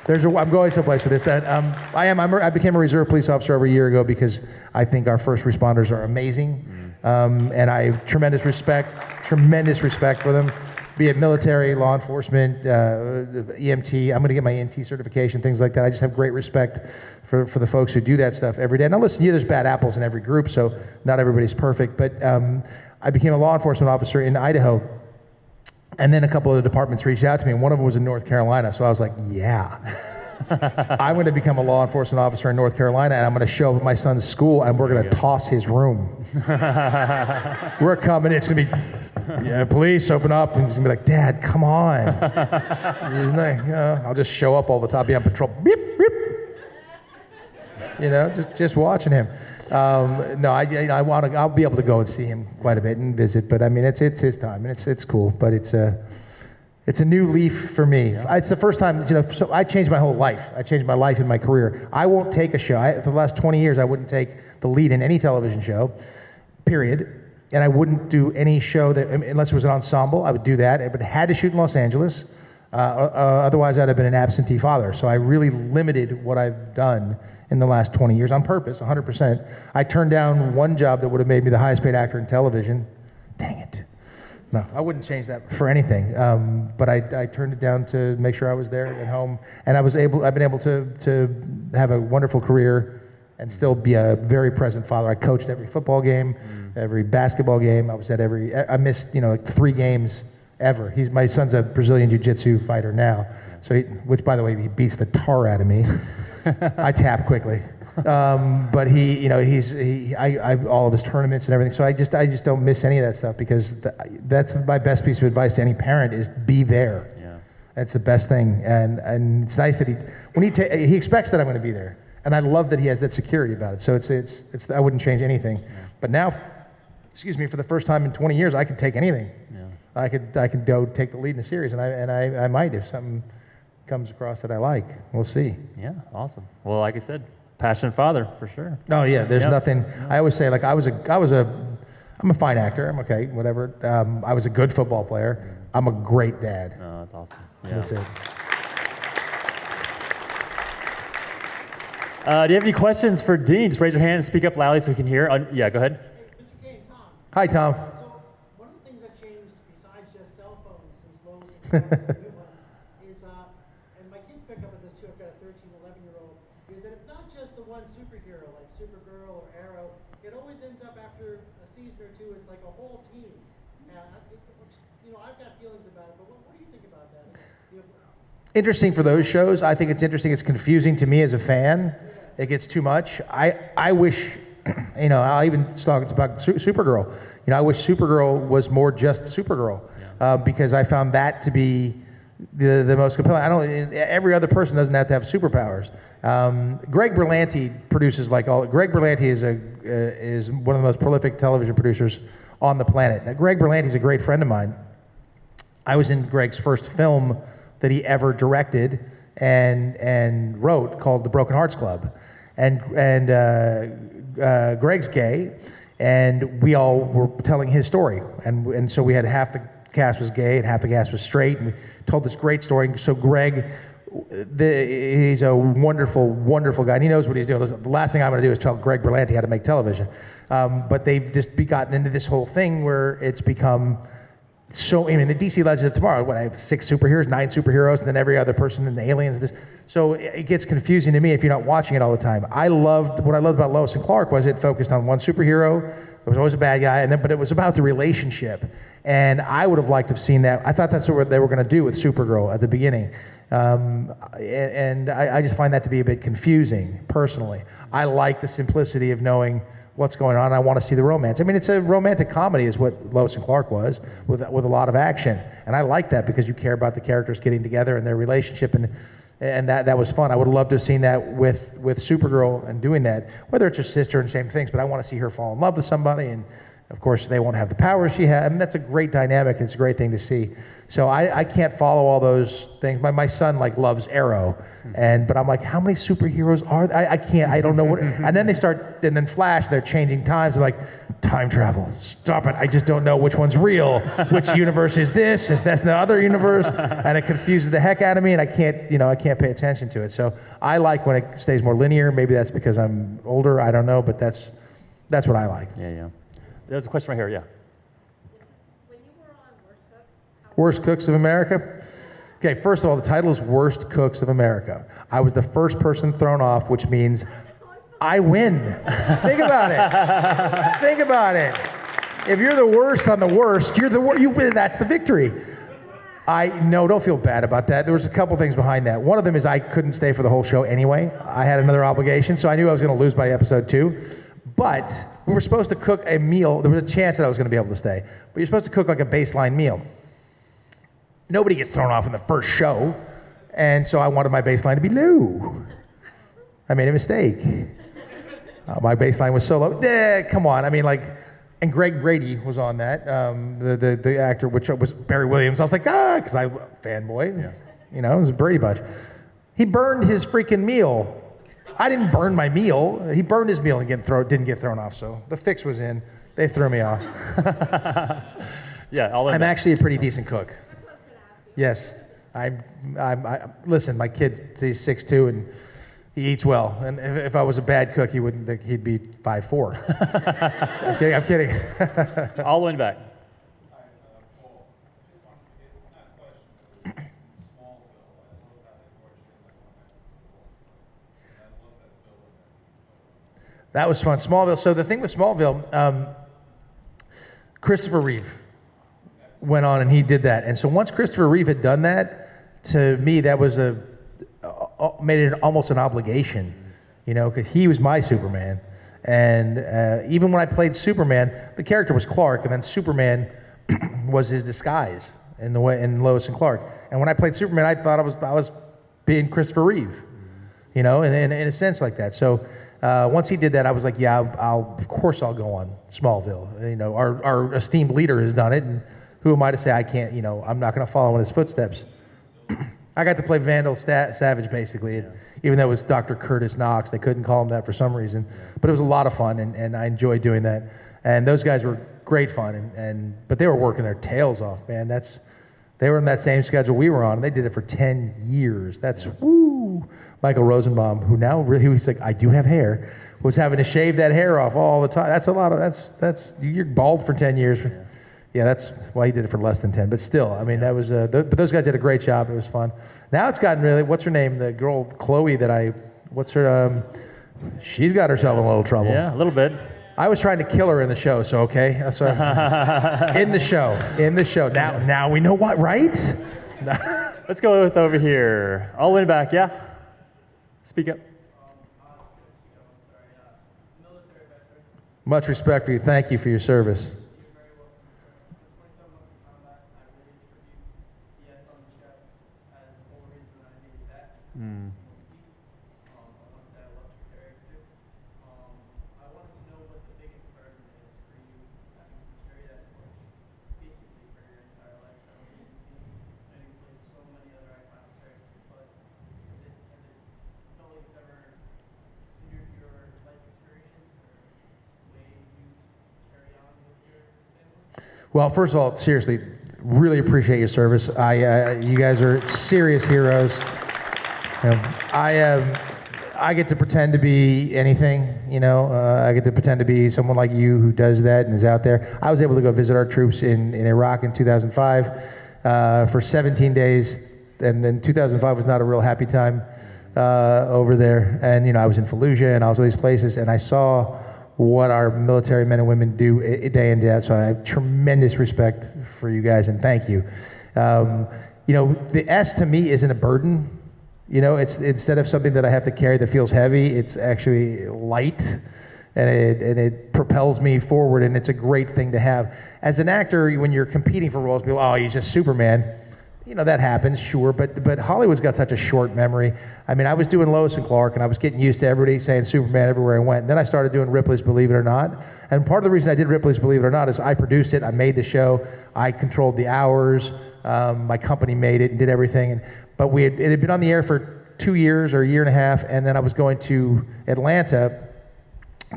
I'm going someplace with this. I became a reserve police officer over a year ago because I think our first responders are amazing, and I have tremendous respect for them. Be it military, law enforcement, EMT. I'm going to get my EMT certification, things like that. I just have great respect for the folks who do that stuff every day. Now listen, there's bad apples in every group, so not everybody's perfect. But I became a law enforcement officer in Idaho. And then a couple of the departments reached out to me, and one of them was in North Carolina. So I was like, I'm going to become a law enforcement officer in North Carolina, and I'm going to show up at my son's school, and we're going to toss his room. We're coming. It's going to be, police, open up. And he's going to be like, Dad, come on. I'll just show up all the time, be on patrol. Beep, beep. Just watching him. I'll be able to go and see him quite a bit and visit, but I mean, it's his time, and it's cool, but it's a new leaf for me. It's the first time, so I changed my whole life. I changed my life and my career. I won't take a show. For the last 20 years, I wouldn't take the lead in any television show, period, and I wouldn't do any show unless it was an ensemble. I would do that, but it had to shoot in Los Angeles. Otherwise, I'd have been an absentee father. So I really limited what I've done in the last 20 years on purpose, 100%. I turned down one job that would have made me the highest paid actor in television. Dang it. No, I wouldn't change that for anything. But I turned it down to make sure I was there at home. And I've been able to have a wonderful career and still be a very present father. I coached every football game, every basketball game. I missed, like 3 games ever. My son's a Brazilian Jiu-Jitsu fighter now, which by the way, he beats the tar out of me. I tap quickly, but all of his tournaments and everything. So I just don't miss any of that stuff, because that's my best piece of advice to any parent is be there. Yeah, that's the best thing, and it's nice that he expects that I'm going to be there, and I love that he has that security about it. So it's I wouldn't change anything, but now, for the first time in 20 years, I could take anything. Yeah. I could go take the lead in a series, and I might if something comes across that I like. We'll see. Yeah, awesome. Well, like I said, passionate father for sure. Oh yeah, there's nothing. I always say, like, I'm a fine actor. I'm okay, whatever. I was a good football player. I'm a great dad. Oh, that's awesome. Yeah. That's it. Do you have any questions for Dean? Just raise your hand and speak up loudly so we can hear. Yeah, go ahead. Mr. Cain, Tom. Hi, Tom. So one of the things that changed besides just cell phones since Lois and Clark, the new ones, is Dean. I've got feelings about it, but what do you think about that? Interesting for those shows. I think it's interesting. It's confusing to me as a fan. It gets too much. I wish, I'll even talk about Supergirl. I wish Supergirl was more just Supergirl, because I found that to be the most compelling. Every other person doesn't have to have superpowers. Greg Berlanti produces Greg Berlanti is one of the most prolific television producers on the planet. Now, Greg Berlanti is a great friend of mine. I was in Greg's first film that he ever directed and wrote, called The Broken Hearts Club, and Greg's gay, and we all were telling his story, and so we had half the cast was gay and half the cast was straight, and we told this great story. So Greg, he's a wonderful, wonderful guy, and he knows what he's doing. The last thing I'm going to do is tell Greg Berlanti how to make television, but they've just gotten into this whole thing where it's become so. The DC Legends of Tomorrow, I have 6 superheroes, 9 superheroes, and then every other person and the aliens. So it gets confusing to me if you're not watching it all the time. What I loved about Lois and Clark was it focused on one superhero. There was always a bad guy, but it was about the relationship. And I would have liked to have seen that. I thought that's what they were going to do with Supergirl at the beginning. And I just find that to be a bit confusing, personally. I like the simplicity of knowing what's going on. I want to see the romance. It's a romantic comedy is what Lois and Clark was, with a lot of action. And I like that because you care about the characters getting together and their relationship, and that was fun. I would have loved to have seen that with Supergirl and doing that, whether it's her sister and same things, but I want to see her fall in love with somebody, and of course they won't have the powers she had. That's a great dynamic, and it's a great thing to see. So I can't follow all those things. My son loves Arrow, but I'm like, how many superheroes are there? I can't, I don't know what, and then then Flash, they're changing times. They're like, time travel, stop it. I just don't know which one's real. Which universe is this? Is that the other universe? And it confuses the heck out of me, and I can't pay attention to it. So I like when it stays more linear. Maybe that's because I'm older, I don't know, but that's what I like. Yeah. There's a question right here, yeah. When you were on Worst Cooks, Worst Cooks of America? Okay, first of all, the title is Worst Cooks of America. I was the first person thrown off, which means I win. Think about it. Think about it. If you're the worst on the worst, you win. That's the victory. No, don't feel bad about that. There was a couple things behind that. One of them is I couldn't stay for the whole show anyway. I had another obligation, so I knew I was going to lose by episode 2. But we were supposed to cook a meal. There was a chance that I was going to be able to stay. But you're supposed to cook like a baseline meal. Nobody gets thrown off in the first show. And so I wanted my baseline to be low. I made a mistake. My baseline was so low. Come on. And Greg Brady was on that, the actor, which was Barry Williams. I was like, because I fanboy. Yeah. It was a Brady bunch. He burned his freaking meal. I didn't burn my meal. He burned his meal and didn't get thrown off. So the fix was in. They threw me off. Yeah, I'm actually a pretty decent cook. Yes, listen, my kid, he's 6'2", and he eats well. And if I was a bad cook, he'd be 5'4". I'm kidding. All the way back. That was fun. Smallville. So the thing with Smallville, Christopher Reeve went on and he did that. And so once Christopher Reeve had done that, to me that was made it almost an obligation, because he was my Superman. And even when I played Superman, the character was Clark, and then Superman was his disguise in Lois and Clark. And when I played Superman, I thought I was being Christopher Reeve, in a sense like that. So. Once he did that, I was like, yeah, of course I'll go on Smallville. Our esteemed leader has done it, and who am I to say I can't, I'm not going to follow in his footsteps. I got to play Vandal Savage, basically, even though it was Dr. Curtis Knox. They couldn't call him that for some reason, but it was a lot of fun, and I enjoyed doing that. And those guys were great fun, but they were working their tails off, man. They were on that same schedule we were on, and they did it for 10 years. That's, woo! Michael Rosenbaum, who now, he was like, I do have hair, was having to shave that hair off all the time. That's a lot of, you're bald for 10 years. Yeah, that's why he did it for less than 10, but still, that was, but those guys did a great job. It was fun. Now it's gotten really, what's her name? The girl, Chloe, she's got herself in a little trouble. Yeah, a little bit. I was trying to kill her in the show, so okay. So, in the show. Now we know what, right? Let's go with over here. All the way back, yeah? Speak up. Much respect for you. Thank you for your service. Well, first of all, seriously, really appreciate your service. You guys are serious heroes. I get to pretend to be anything, I get to pretend to be someone like you who does that and is out there. I was able to go visit our troops in Iraq in 2005 for 17 days, and then 2005 was not a real happy time over there. And, I was in Fallujah and I was in these places, and I saw what our military men and women do day in, day out. So I have tremendous respect for you guys, and thank you. The S to me isn't a burden. It's instead of something that I have to carry that feels heavy, it's actually light, and it propels me forward, and it's a great thing to have. As an actor, when you're competing for roles, people, oh, he's just Superman. That happens, sure, but Hollywood's got such a short memory. I mean, I was doing Lois and Clark, and I was getting used to everybody saying Superman everywhere I went. And then I started doing Ripley's Believe It or Not. And part of the reason I did Ripley's Believe It or Not is I produced it, I made the show, I controlled the hours, my company made it and did everything. But it had been on the air for 2 years or a year and a half, and then I was going to Atlanta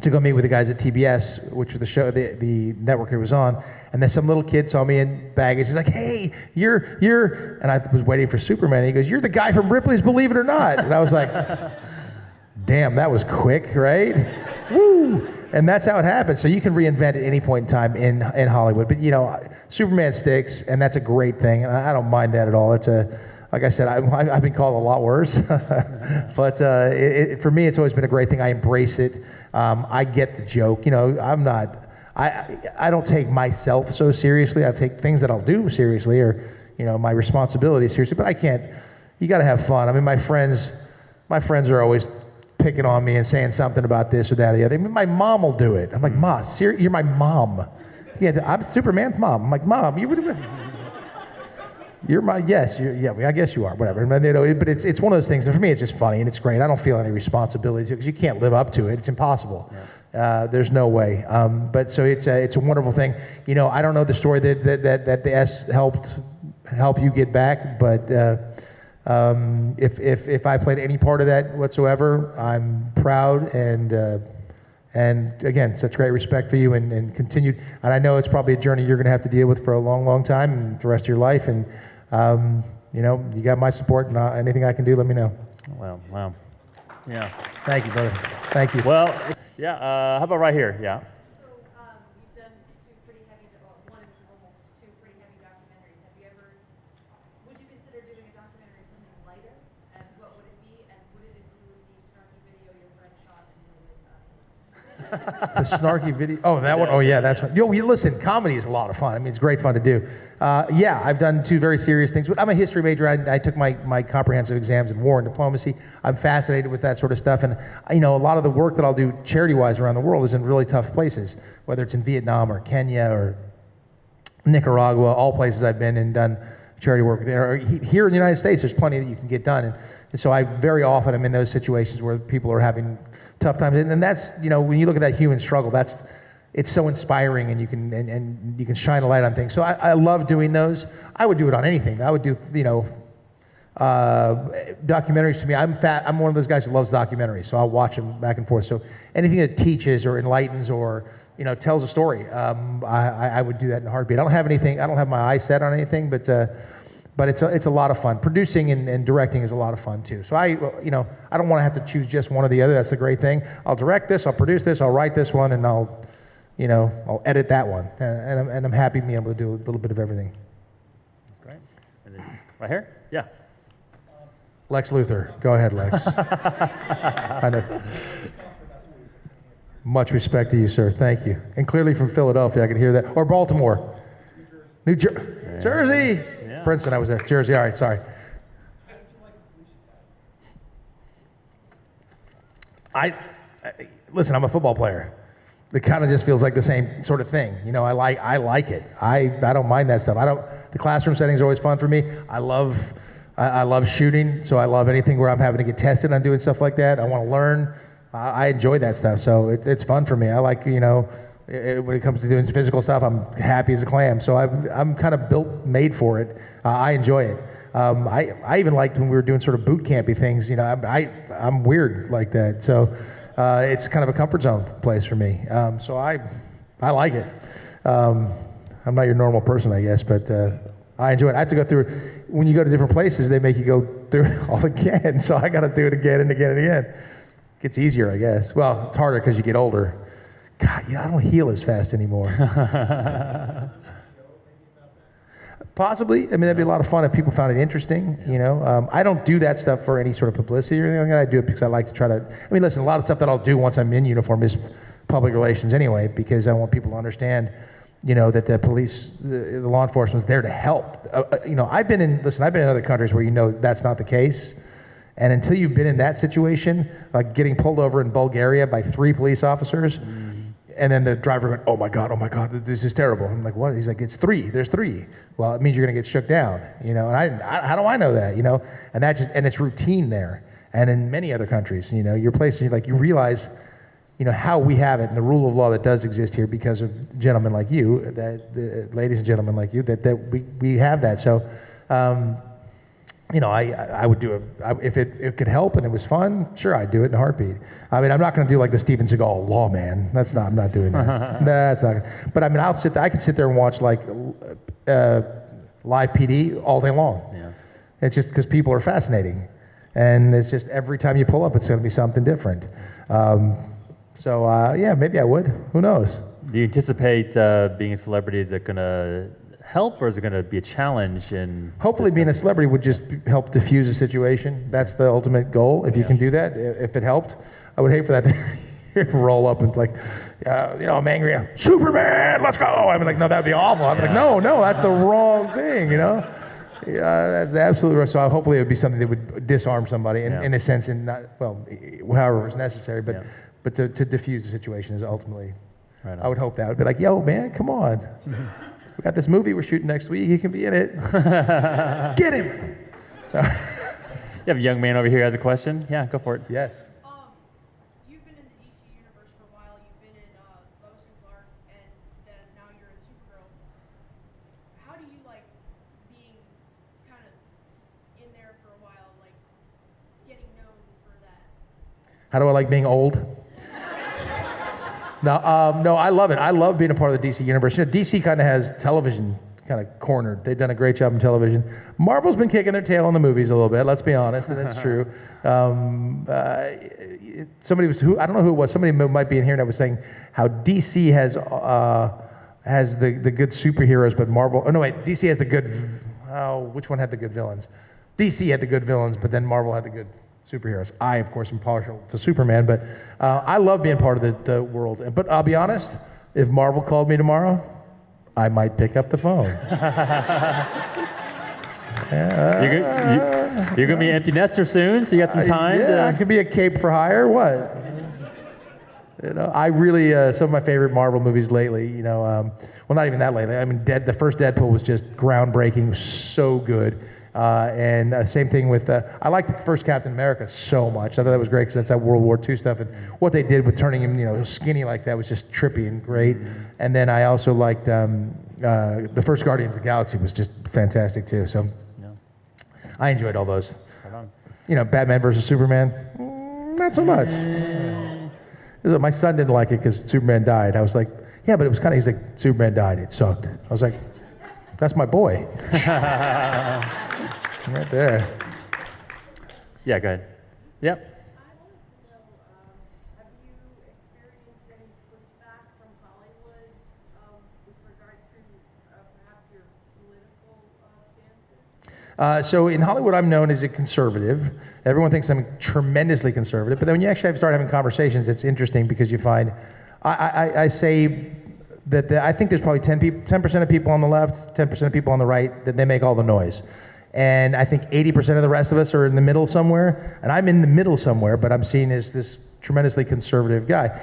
to go meet with the guys at TBS, which was the show, the network it was on. And then some little kid saw me in baggage. He's like, hey, you're, and I was waiting for Superman. And he goes, you're the guy from Ripley's Believe It or Not. And I was like, damn, that was quick, right? Woo! And that's how it happens. So you can reinvent at any point in time in Hollywood. But, Superman sticks, and that's a great thing. And I don't mind that at all. Like I said, I've been called a lot worse. But for me, it's always been a great thing. I embrace it. I get the joke. I don't take myself so seriously. I take things that I'll do seriously, or my responsibilities seriously. But I can't. You got to have fun. I mean, my friends are always picking on me and saying something about this or that or the other. I mean, my mom will do it. I'm like, Ma, you're my mom. Yeah, I'm Superman's mom. I'm like, Mom, you're my, yes, I guess you are, whatever. But it's one of those things, and for me, it's just funny, and it's great. I don't feel any responsibility because you can't live up to it. It's impossible. Yeah. There's no way. But so it's a wonderful thing. I don't know the story that the S help you get back, but if I played any part of that whatsoever, I'm proud, and again, such great respect for you, and continued. And I know it's probably a journey you're going to have to deal with for a long, long time, and for the rest of your life. And you got my support, and anything I can do, let me know. Wow. Yeah. Thank you, brother. Thank you. Well, yeah. How about right here? Yeah. So you've done two pretty heavy, one is almost two pretty heavy documentaries. Would you consider doing a documentary of something lighter? And what would it be? And would it include the snarky video your friend shot and you The snarky video. Oh, that one. Oh, yeah, that's fun. Listen, comedy is a lot of fun. I mean, it's great fun to do. Yeah, I've done two very serious things. I'm a history major. I took my comprehensive exams in war and diplomacy. I'm fascinated with that sort of stuff. And, a lot of the work that I'll do charity-wise around the world is in really tough places, whether it's in Vietnam or Kenya or Nicaragua, all places I've been and done charity work there. Or here in the United States, there's plenty that you can get done. And so I very often am in those situations where people are having tough times. And that's, when you look at that human struggle, it's so inspiring, and you can shine a light on things. So I love doing those. I would do it on anything. I would do, documentaries. To me, I'm one of those guys who loves documentaries, so I'll watch them back and forth. So anything that teaches or enlightens or tells a story, I would do that in a heartbeat. I don't have my eyes set on anything, but it's a lot of fun. Producing and directing is a lot of fun too. So I don't want to have to choose just one or the other. That's the great thing. I'll direct this, I'll produce this, I'll write this one, and I'll edit that one. And I'm happy being able to do a little bit of everything. That's great. And then right here? Yeah. Lex Luthor. Go ahead, Lex. I know. Much respect to you, sir. Thank you. And clearly from Philadelphia, I could hear that. Or Baltimore. Jersey. Yeah. Princeton, I was there. Jersey, all right, sorry. Listen, I'm a football player. It kind of just feels like the same sort of thing. You know, I like it. I don't mind that stuff. The classroom settings are always fun for me. I love shooting, so I love anything where I'm having to get tested on doing stuff like that. I want to learn. I enjoy that stuff, so it's fun for me. I like, you know, when it comes to doing physical stuff, I'm happy as a clam. So I'm kind of made for it. I enjoy it. I even liked when we were doing sort of boot campy things. You know, I'm weird like that. So it's kind of a comfort zone place for me. So I like it. I'm not your normal person, I guess, but I enjoy it. I have to go through, when you go to different places, they make you go through it all again. So I got to do it again and again and again. Gets easier, I guess. Well, it's harder because you get older. God, you know, I don't heal as fast anymore. Possibly. I mean, that'd be a lot of fun if people found it interesting, you know. I don't do that stuff for any sort of publicity or anything like that. I do it because I like to try to, I mean, listen, a lot of stuff that I'll do once I'm in uniform is public relations anyway, because I want people to understand, you know, that the police, the law enforcement is there to help. You know, I've been in other countries where, you know, that's not the case. And until you've been in that situation, like getting pulled over in Bulgaria by 3 police officers, and then the driver going, oh my God, this is terrible. I'm like, what? He's like, it's 3. There's 3. Well, it means you're going to get shook down, you know. And how do I know that, you know? And it's routine there. And in many other countries, you know, your places, like, you realize, you know, how we have it and the rule of law that does exist here because of gentlemen like you, ladies and gentlemen like you, that we have that. So, you know, I would do it if it could help and it was fun. Sure, I'd do it in a heartbeat. I mean, I'm not going to do like the Steven Seagal lawman. I'm not doing that. That's not. But I mean, I can sit there and watch like live PD all day long. Yeah. It's just because people are fascinating, and it's just every time you pull up, it's going to be something different. So yeah, maybe I would. Who knows? Do you anticipate being a celebrity? Is it going to help, or is it going to be a challenge? And hopefully being a celebrity would just help diffuse a situation. That's the ultimate goal. If you can do that, if it helped, I would hate for that to roll up and like, you know, I'm angry. Superman, let's go. I mean, like, no, that'd be awful. I'm like, no, that's the wrong thing, you know? Yeah, that's absolutely right. So hopefully it would be something that would disarm somebody in a sense, and not, well, however it's necessary, but to diffuse the situation is ultimately, right on. I would hope that would be like, yo, man, come on. We got this movie we're shooting next week. He can be in it. Get him. You have a young man over here who has a question. Yeah, go for it. Yes. You've been in the DC universe for a while. You've been in Lois and Clark, and then now you're in Supergirl. How do you like being kind of in there for a while, like getting known for that? How do I like being old? No, I love it. I love being a part of the DC universe. You know, DC kind of has television kind of cornered. They've done a great job in television. Marvel's been kicking their tail in the movies a little bit, let's be honest, and it's true. Somebody I don't know who it was, somebody might be in here and I was saying how DC has the good superheroes, but Marvel, oh no wait, DC has the good, which one had the good villains? DC had the good villains, but then Marvel had the good superheroes. I, of course, am partial to Superman, but I love being part of the world. But I'll be honest, if Marvel called me tomorrow, I might pick up the phone. You're going to be an empty nester soon, so you got some time. I could be a cape for hire. What? You know, I really some of my favorite Marvel movies lately. You know, well, not even that lately. I mean, the first Deadpool was just groundbreaking, so good. And same thing with, I liked the first Captain America so much. I thought that was great because that's that World War II stuff. And what they did with turning him, you know, skinny like that was just trippy and great. And then I also liked the first Guardians of the Galaxy was just fantastic too. So I enjoyed all those. You know, Batman versus Superman, not so much. My son didn't like it because Superman died. I was like, yeah, but it was kind of, he's like, Superman died, it sucked. I was like, that's my boy. Right there. Yeah, go ahead. Yep. I wanted to know, have you experienced any pushback from Hollywood with regard to perhaps your political stances? So in Hollywood, I'm known as a conservative. Everyone thinks I'm tremendously conservative, but then when you actually start having conversations, it's interesting because you find, I say that I think there's probably 10% of people on the left, 10% of people on the right, that they make all the noise. And I think 80% of the rest of us are in the middle somewhere, and I'm in the middle somewhere, but I'm seen as this tremendously conservative guy.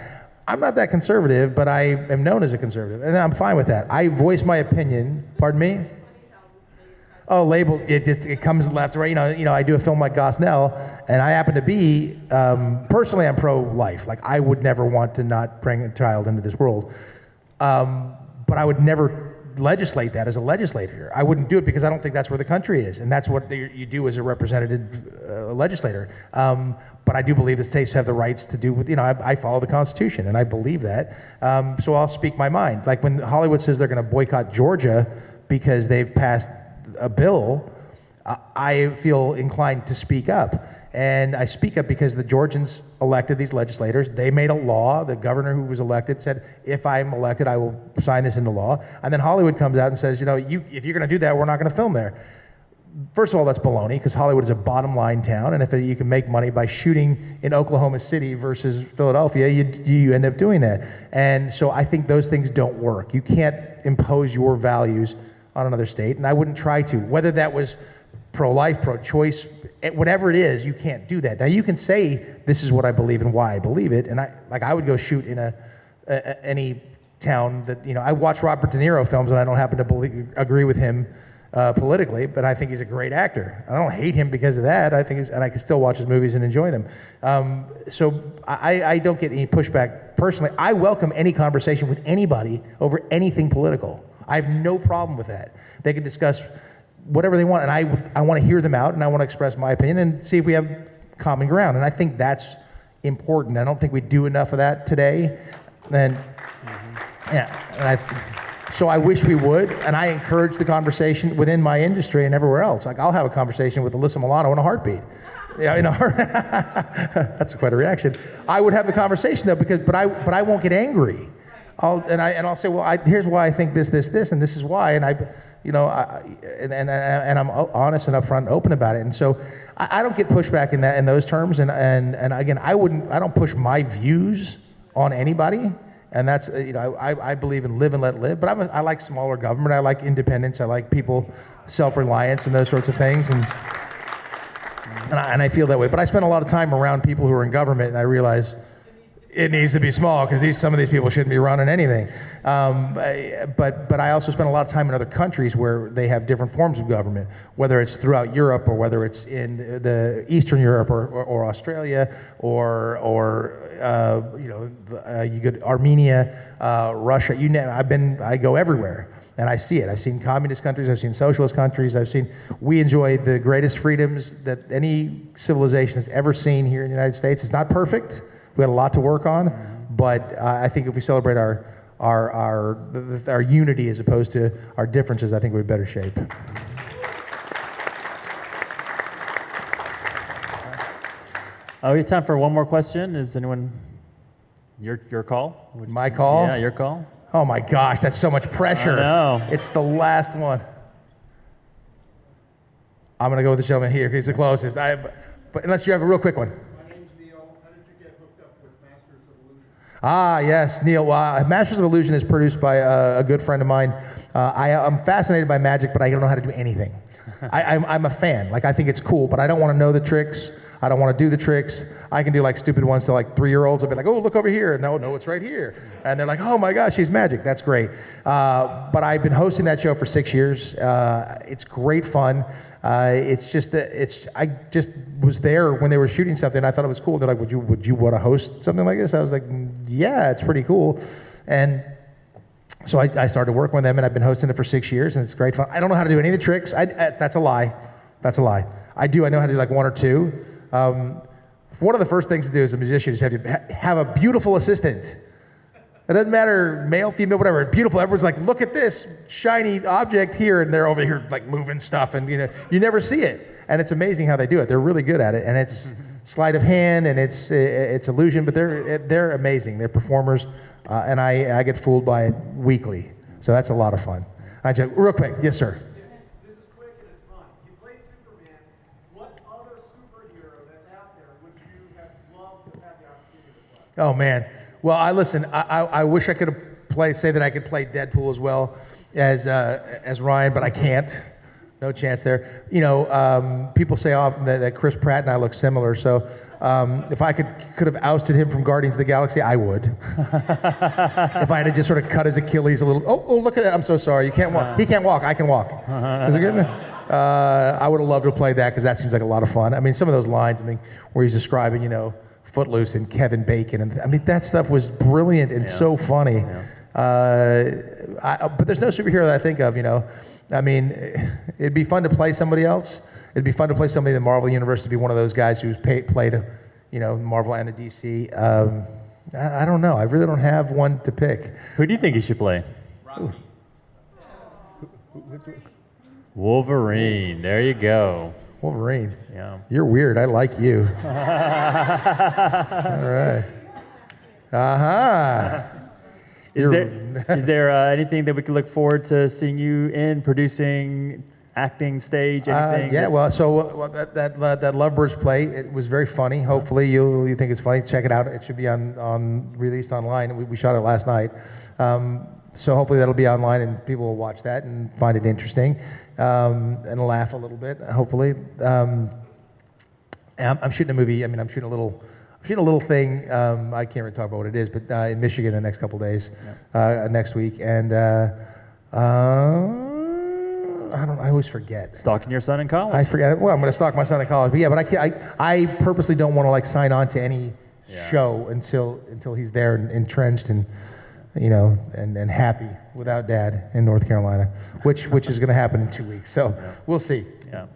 I'm not that conservative, but I am known as a conservative, and I'm fine with that. I voice my opinion. Pardon me? Oh, labels. It comes left, right. You know. I do a film like Gosnell, and I happen to be personally, I'm pro-life. Like, I would never want to not bring a child into this world, but I would never legislate that as a legislator. I wouldn't do it because I don't think that's where the country is, and that's what you do as a representative legislator. But I do believe the states have the rights to do with, I follow the Constitution, and I believe that. So I'll speak my mind. Like when Hollywood says they're going to boycott Georgia because they've passed a bill, I feel inclined to speak up. And I speak up because the Georgians elected these legislators. They made a law. The governor who was elected said, if I'm elected, I will sign this into law. And then Hollywood comes out and says, if you're going to do that, we're not going to film there. First of all, that's baloney, because Hollywood is a bottom line town, and if you can make money by shooting in Oklahoma City versus Philadelphia, you end up doing that. And so I think those things don't work. You can't impose your values on another state, and I wouldn't try to. Whether that was pro-life, pro-choice, whatever it is, you can't do that. Now you can say, this is what I believe and why I believe it, and I would go shoot in any town that, I watch Robert De Niro films and I don't happen to agree with him politically, but I think he's a great actor. I don't hate him because of that. I can still watch his movies and enjoy them. So I don't get any pushback personally. I welcome any conversation with anybody over anything political. I have no problem with that. They can discuss whatever they want, and I want to hear them out, and I want to express my opinion and see if we have common ground. And I think that's important. I don't think we do enough of that today. And so I wish we would, and I encourage the conversation within my industry and everywhere else. Like, I'll have a conversation with Alyssa Milano in a heartbeat. That's quite a reaction. I would have the conversation though, but I won't get angry. I'll say, well, here's why I think this, and this is why, and I'm honest and upfront and open about it. And so I don't get pushback in those terms. And again, I don't push my views on anybody. And that's, I believe in live and let live, but I like smaller government. I like independence. I like people, self-reliance and those sorts of things. And I feel that way. But I spend a lot of time around people who are in government, and I realize it needs to be small because some of these people shouldn't be running anything. But I also spend a lot of time in other countries where they have different forms of government, whether it's throughout Europe or whether it's in the Eastern Europe or Australia or you go to Armenia, Russia. I go everywhere. And I see it. I've seen communist countries. I've seen socialist countries. We enjoy the greatest freedoms that any civilization has ever seen here in the United States. It's not perfect. We got a lot to work on, but I think if we celebrate our unity as opposed to our differences, I think we're in better shape. We have time for one more question. Is anyone your call? My call? Yeah, your call. Oh my gosh, that's so much pressure. I know. It's the last one. I'm gonna go with the gentleman here because he's the closest. But unless you have a real quick one. Ah, yes, Neil. Masters of Illusion is produced by a good friend of mine. I'm fascinated by magic, but I don't know how to do anything. I'm a fan. Like, I think it's cool, but I don't want to know the tricks. I don't want to do the tricks. I can do like stupid ones to like 3-year-olds. I'll be like, oh, look over here. No, it's right here. And they're like, oh my gosh, she's magic. That's great. But I've been hosting that show for 6 years. It's great fun. I just was there when they were shooting something. I thought it was cool. They're like, would you want to host something like this? I was like, yeah, it's pretty cool. And so I started working with them, and I've been hosting it for 6 years, and it's great fun. I don't know how to do any of the tricks. That's a lie. That's a lie. I know how to do like one or two. One of the first things to do as a musician is have a beautiful assistant. It doesn't matter, male, female, whatever, beautiful. Everyone's like, look at this shiny object here, and they're over here like moving stuff, and you never see it. And it's amazing how they do it. They're really good at it, and it's sleight of hand, and it's illusion, but they're amazing. They're performers, and I get fooled by it weekly. So that's a lot of fun. Real quick, yes, sir. This is quick and it's fun. You played Oh man. Well, I wish I could have say that I could play Deadpool as well as Ryan, but I can't. No chance there. You know, people say often that Chris Pratt and I look similar, so if I could have ousted him from Guardians of the Galaxy, I would. If I had just sort of cut his Achilles a little. Oh, look at that! I'm so sorry. You can't walk. He can't walk. I can walk. Is it good? I would have loved to have played that because that seems like a lot of fun. I mean, some of those lines. I mean, where he's describing, you know, Footloose and Kevin Bacon, and I mean that stuff was brilliant and so funny. Yeah. But there's no superhero that I think of, you know. I mean, it'd be fun to play somebody else. It'd be fun to play somebody in the Marvel universe, to be one of those guys who's played, you know, Marvel and a DC. I don't know. I really don't have one to pick. Who do you think you should play? Rocky. Wolverine. There you go. Wolverine. Yeah. You're weird. I like you. All right. Uh-huh. Is there anything that we could look forward to seeing you in, producing, acting, stage, anything? Yeah, well, so that Lovebirds play, it was very funny. Hopefully you think it's funny. Check it out. It should be released online. We shot it last night. So hopefully that'll be online and people will watch that and find it interesting and laugh a little bit, hopefully. I'm shooting a movie. I mean, I'm shooting a little thing. I can't really talk about what it is, but in Michigan the next couple days, next week, and I always forget. Stalking your son in college. I forget. Well, I'm going to stalk my son in college, but yeah, but I purposely don't want to like sign on to any show until he's there and entrenched and you know and happy without dad in North Carolina, which is going to happen in 2 weeks. So we'll see. Yeah.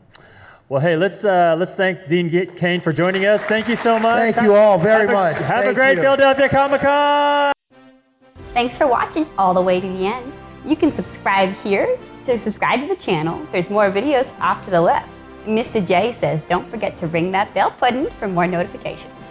Well, hey, let's thank Dean Cain for joining us. Thank you so much. Thank you all very much. Have a great Philadelphia Comic-Con. Thanks for watching all the way to the end. You can subscribe here to subscribe to the channel. There's more videos off to the left. And Mr. J says, don't forget to ring that bell button for more notifications.